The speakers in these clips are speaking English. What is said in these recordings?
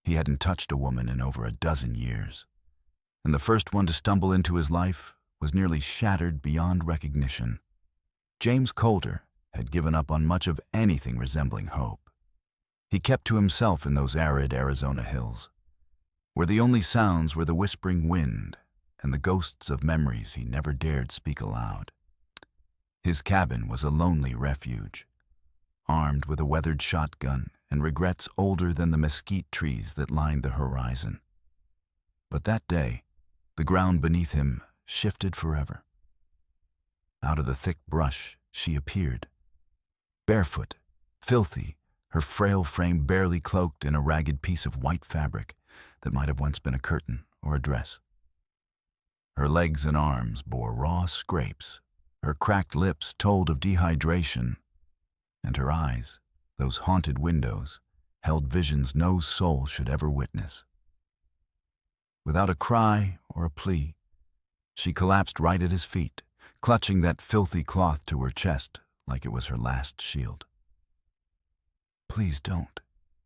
He hadn't touched a woman in over a dozen years, and the first one to stumble into his life was nearly shattered beyond recognition. James Coulter had given up on much of anything resembling hope. He kept to himself in those arid Arizona hills, where the only sounds were the whispering wind and the ghosts of memories he never dared speak aloud. His cabin was a lonely refuge, armed with a weathered shotgun and regrets older than the mesquite trees that lined the horizon. But that day, the ground beneath him shifted forever. Out of the thick brush, she appeared, barefoot, filthy, her frail frame barely cloaked in a ragged piece of white fabric that might have once been a curtain or a dress. Her legs and arms bore raw scrapes, her cracked lips told of dehydration, and her eyes, those haunted windows, held visions no soul should ever witness. Without a cry or a plea, she collapsed right at his feet, clutching that filthy cloth to her chest like it was her last shield. "Please don't,"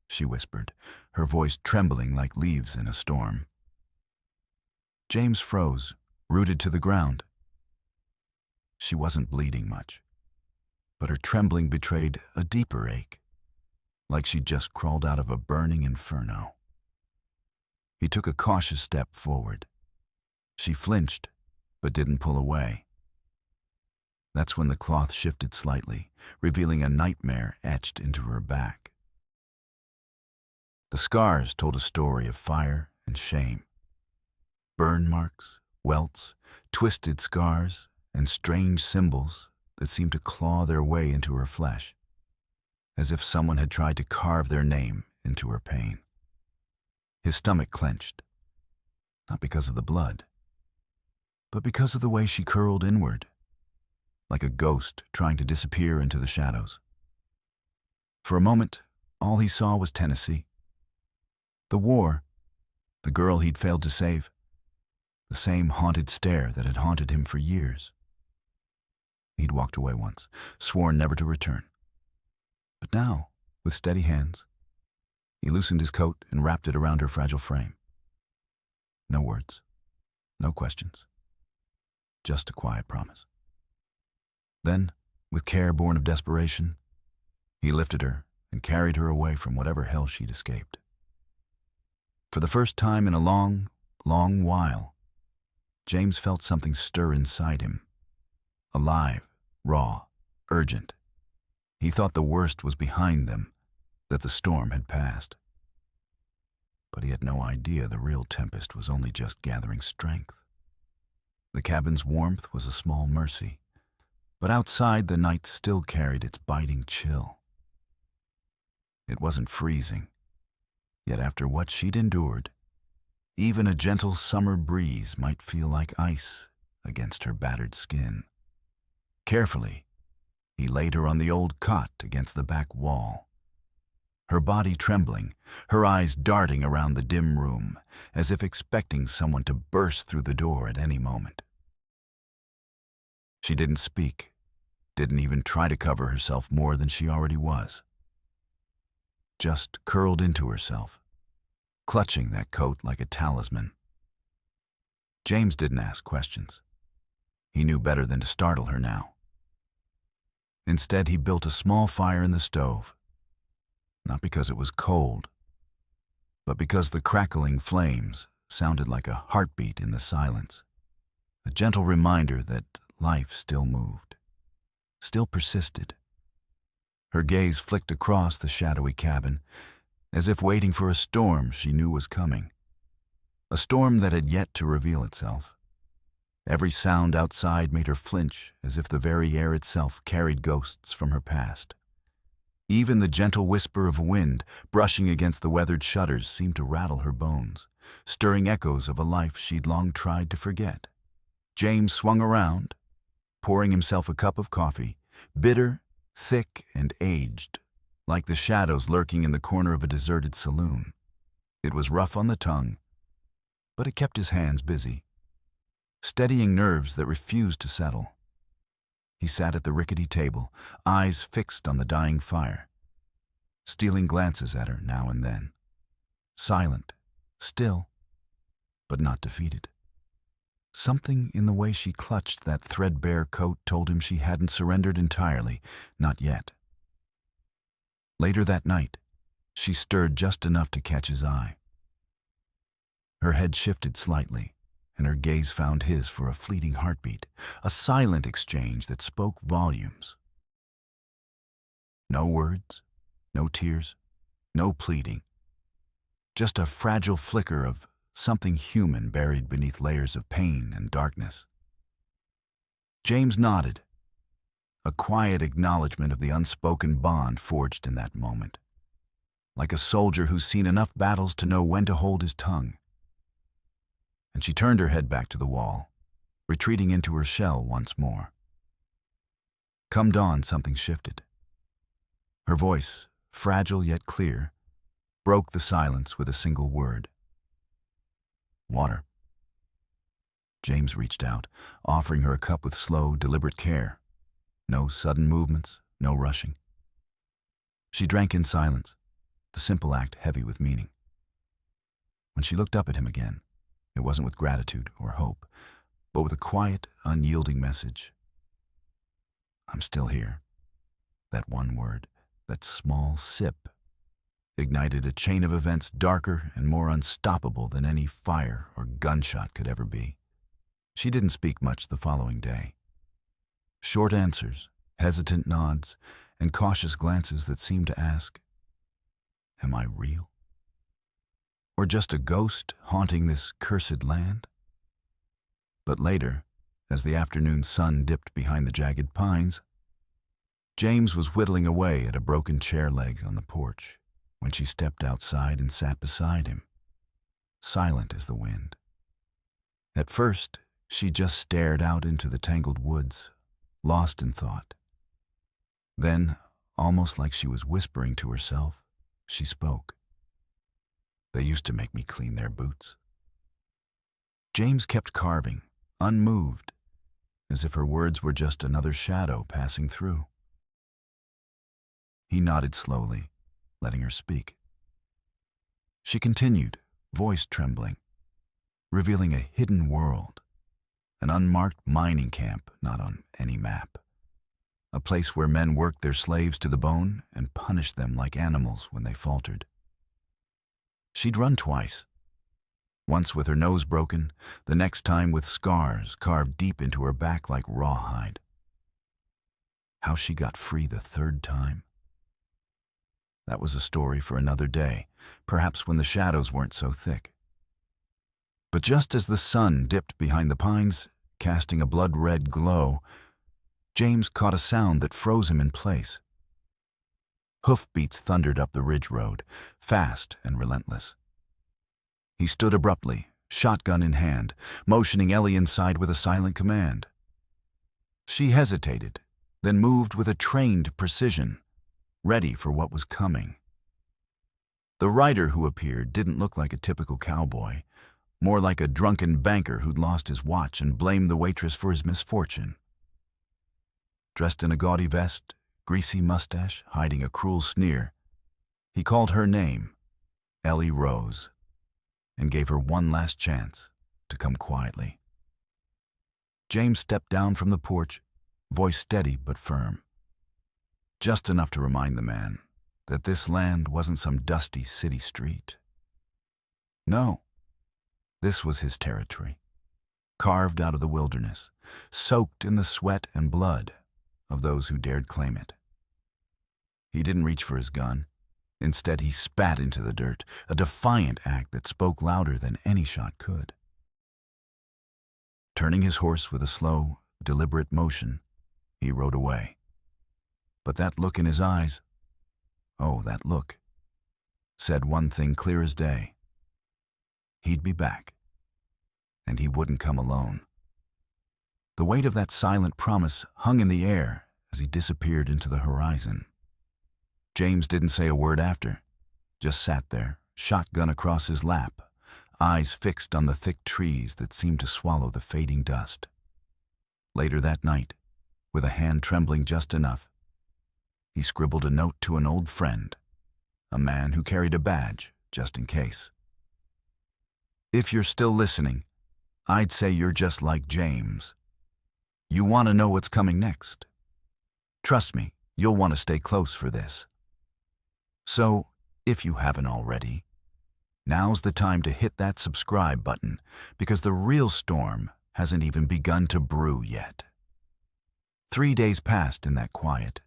she whispered, her voice trembling like leaves in a storm. James froze, rooted to the ground. She wasn't bleeding much, but her trembling betrayed a deeper ache, like she'd just crawled out of a burning inferno. He took a cautious step forward. She flinched, but didn't pull away. That's when the cloth shifted slightly, revealing a nightmare etched into her back. The scars told a story of fire and shame. Burn marks, welts, twisted scars, and strange symbols that seemed to claw their way into her flesh, as if someone had tried to carve their name into her pain. His stomach clenched, not because of the blood, but because of the way she curled inward, like a ghost trying to disappear into the shadows. For a moment, all he saw was Tennessee. The war, the girl he'd failed to save, the same haunted stare that had haunted him for years. He'd walked away once, sworn never to return. But now, with steady hands, he loosened his coat and wrapped it around her fragile frame. No words, no questions, just a quiet promise. Then, with care born of desperation, he lifted her and carried her away from whatever hell she'd escaped. For the first time in a long, long while, James felt something stir inside him. Alive, raw, urgent. He thought the worst was behind them, that the storm had passed. But he had no idea the real tempest was only just gathering strength. The cabin's warmth was a small mercy, but outside the night still carried its biting chill. It wasn't freezing, yet after what she'd endured, even a gentle summer breeze might feel like ice against her battered skin. Carefully, he laid her on the old cot against the back wall, her body trembling, her eyes darting around the dim room, as if expecting someone to burst through the door at any moment. She didn't speak, didn't even try to cover herself more than she already was. Just curled into herself, clutching that coat like a talisman. James didn't ask questions. He knew better than to startle her now. Instead, he built a small fire in the stove, not because it was cold, but because the crackling flames sounded like a heartbeat in the silence, a gentle reminder that life still moved, still persisted. Her gaze flicked across the shadowy cabin, as if waiting for a storm she knew was coming, a storm that had yet to reveal itself. Every sound outside made her flinch, as if the very air itself carried ghosts from her past. Even the gentle whisper of wind brushing against the weathered shutters seemed to rattle her bones, stirring echoes of a life she'd long tried to forget. James swung around, pouring himself a cup of coffee, bitter, thick, and aged, like the shadows lurking in the corner of a deserted saloon. It was rough on the tongue, but it kept his hands busy, steadying nerves that refused to settle. He sat at the rickety table, eyes fixed on the dying fire, stealing glances at her now and then. silent, still, but not defeated. Something in the way she clutched that threadbare coat told him she hadn't surrendered entirely, not yet. Later that night, she stirred just enough to catch his eye. Her head shifted slightly, and her gaze found his for a fleeting heartbeat, a silent exchange that spoke volumes. No words, no tears, no pleading. Just a fragile flicker of something human buried beneath layers of pain and darkness. James nodded, a quiet acknowledgement of the unspoken bond forged in that moment, like a soldier who's seen enough battles to know when to hold his tongue. And she turned her head back to the wall, retreating into her shell once more. Come dawn, something shifted. Her voice, fragile yet clear, broke the silence with a single word. Water. James reached out, offering her a cup with slow, deliberate care. No sudden movements, no rushing. She drank in silence, the simple act heavy with meaning. When she looked up at him again, it wasn't with gratitude or hope, but with a quiet, unyielding message. I'm still here. That one word, that small sip, ignited a chain of events darker and more unstoppable than any fire or gunshot could ever be. She didn't speak much the following day. Short answers, hesitant nods, and cautious glances that seemed to ask, am I real? Or just a ghost haunting this cursed land? But later, as the afternoon sun dipped behind the jagged pines, James was whittling away at a broken chair leg on the porch when she stepped outside and sat beside him, silent as the wind. At first, she just stared out into the tangled woods, lost in thought. Then, almost like she was whispering to herself, she spoke. They used to make me clean their boots. James kept carving, unmoved, as if her words were just another shadow passing through. He nodded slowly, letting her speak. She continued, voice trembling, revealing a hidden world, an unmarked mining camp not on any map, a place where men worked their slaves to the bone and punished them like animals when they faltered. She'd run twice, once with her nose broken, the next time with scars carved deep into her back like rawhide. How she got free the third time? That was a story for another day, perhaps when the shadows weren't so thick. But just as the sun dipped behind the pines, casting a blood-red glow, James caught a sound that froze him in place. Hoofbeats thundered up the ridge road, fast and relentless. He stood abruptly, shotgun in hand, motioning Ellie inside with a silent command. She hesitated, then moved with a trained precision, ready for what was coming. The rider who appeared didn't look like a typical cowboy, more like a drunken banker who'd lost his watch and blamed the waitress for his misfortune. Dressed in a gaudy vest, greasy mustache hiding a cruel sneer, he called her name, Ellie Rose, and gave her one last chance to come quietly. James stepped down from the porch, voice steady but firm, just enough to remind the man that this land wasn't some dusty city street. No, this was his territory, carved out of the wilderness, soaked in the sweat and blood of those who dared claim it. He didn't reach for his gun. Instead, he spat into the dirt, a defiant act that spoke louder than any shot could. Turning his horse with a slow, deliberate motion, he rode away. But that look in his eyes, oh, that look, said one thing clear as day. He'd be back, and he wouldn't come alone. The weight of that silent promise hung in the air as he disappeared into the horizon. James didn't say a word after, just sat there, shotgun across his lap, eyes fixed on the thick trees that seemed to swallow the fading dust. Later that night, with a hand trembling just enough, he scribbled a note to an old friend, a man who carried a badge just in case. If you're still listening, I'd say you're just like James. You want to know what's coming next. Trust me, you'll want to stay close for this. So, if you haven't already, now's the time to hit that subscribe button, because the real storm hasn't even begun to brew yet. 3 days passed in that quiet,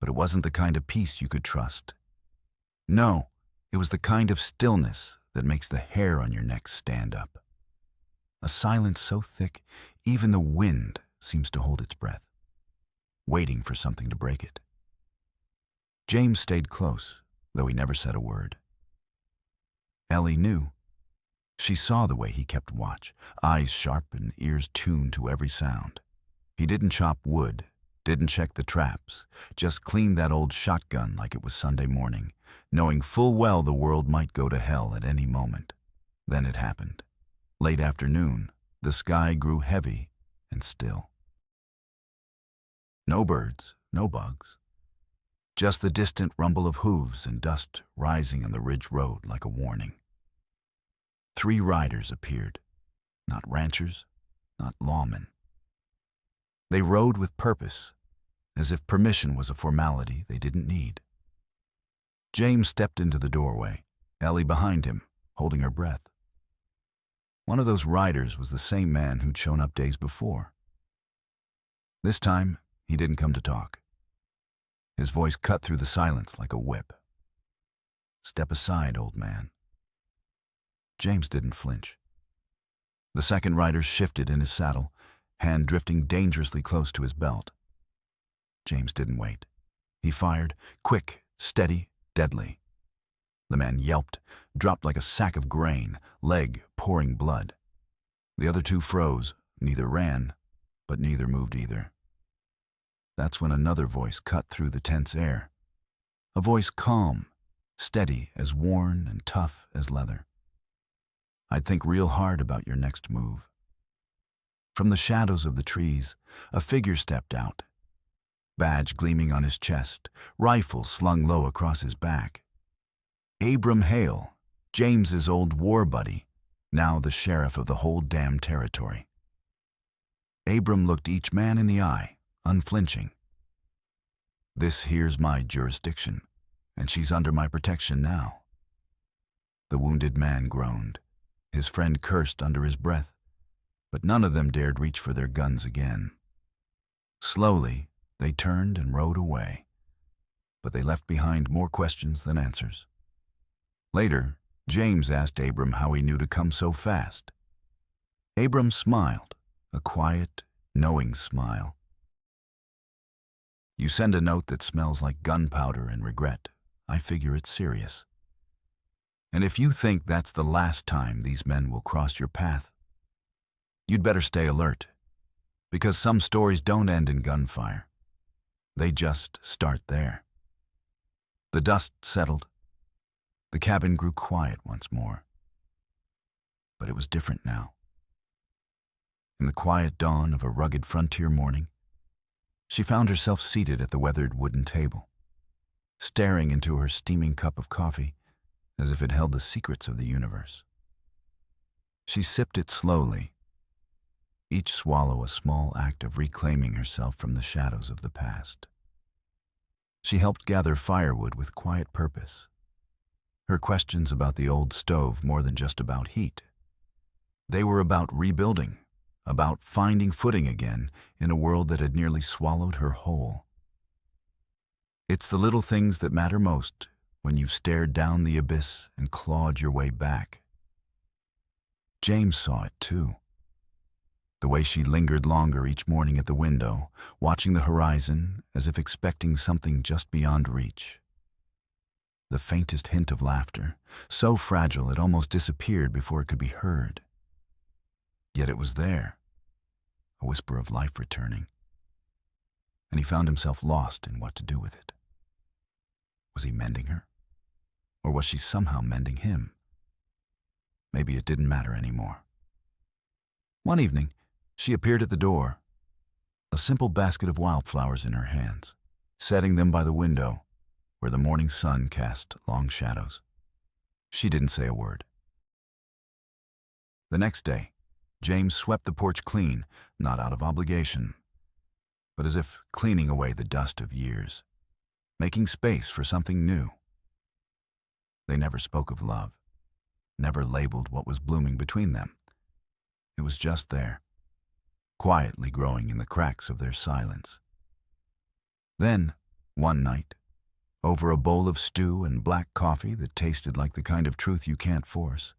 but it wasn't the kind of peace you could trust. No, it was the kind of stillness that makes the hair on your neck stand up. A silence so thick, even the wind seems to hold its breath, waiting for something to break it. James stayed close, though he never said a word. Ellie knew. She saw the way he kept watch, eyes sharp and ears tuned to every sound. He didn't chop wood, didn't check the traps, just cleaned that old shotgun like it was Sunday morning, knowing full well the world might go to hell at any moment. Then it happened. Late afternoon, the sky grew heavy and still. No birds, no bugs. Just the distant rumble of hooves and dust rising on the ridge road like a warning. 3 riders appeared, not ranchers, not lawmen. They rode with purpose, as if permission was a formality they didn't need. James stepped into the doorway, Ellie behind him, holding her breath. One of those riders was the same man who'd shown up days before. This time, he didn't come to talk. His voice cut through the silence like a whip. "Step aside, old man." James didn't flinch. The second rider shifted in his saddle, hand drifting dangerously close to his belt. James didn't wait. He fired, quick, steady, deadly. The man yelped, dropped like a sack of grain, leg pouring blood. The other 2 froze, neither ran, but neither moved either. That's when another voice cut through the tense air. A voice calm, steady, as worn and tough as leather. "I'd think real hard about your next move." From the shadows of the trees, a figure stepped out, badge gleaming on his chest, rifle slung low across his back. Abram Hale, James's old war buddy, now the sheriff of the whole damn territory. Abram looked each man in the eye, unflinching. "This here's my jurisdiction, and she's under my protection now." The wounded man groaned. His friend cursed under his breath, but none of them dared reach for their guns again. Slowly, they turned and rode away, but they left behind more questions than answers. Later, James asked Abram how he knew to come so fast. Abram smiled, a quiet, knowing smile. "You send a note that smells like gunpowder and regret. I figure it's serious. And if you think that's the last time these men will cross your path, you'd better stay alert, because some stories don't end in gunfire. They just start there." The dust settled. The cabin grew quiet once more. But it was different now. In the quiet dawn of a rugged frontier morning, she found herself seated at the weathered wooden table, staring into her steaming cup of coffee as if it held the secrets of the universe. She sipped it slowly, each swallow a small act of reclaiming herself from the shadows of the past. She helped gather firewood with quiet purpose, her questions about the old stove more than just about heat. They were about rebuilding, about finding footing again in a world that had nearly swallowed her whole. It's the little things that matter most when you've stared down the abyss and clawed your way back. James saw it too. The way she lingered longer each morning at the window, watching the horizon as if expecting something just beyond reach. The faintest hint of laughter, so fragile it almost disappeared before it could be heard. Yet it was there, a whisper of life returning, and he found himself lost in what to do with it. Was he mending her? Or was she somehow mending him? Maybe it didn't matter anymore. One evening, she appeared at the door, a simple basket of wildflowers in her hands, setting them by the window where the morning sun cast long shadows. She didn't say a word. The next day, James swept the porch clean, not out of obligation, but as if cleaning away the dust of years, making space for something new. They never spoke of love, never labeled what was blooming between them. It was just there, quietly growing in the cracks of their silence. Then, one night, over a bowl of stew and black coffee that tasted like the kind of truth you can't force,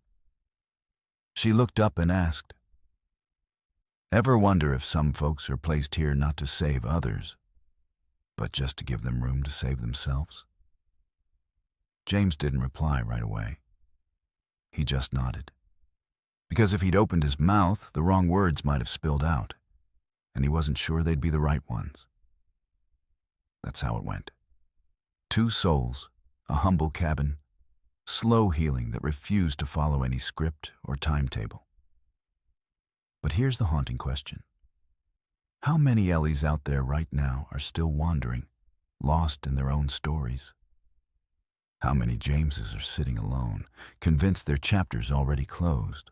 she looked up and asked, "Ever wonder if some folks are placed here not to save others, but just to give them room to save themselves?" James didn't reply right away. He just nodded. Because if he'd opened his mouth, the wrong words might have spilled out, and he wasn't sure they'd be the right ones. That's how it went. Two souls, a humble cabin, slow healing that refused to follow any script or timetable. But here's the haunting question. How many Ellies out there right now are still wandering, lost in their own stories? How many Jameses are sitting alone, convinced their chapter's already closed?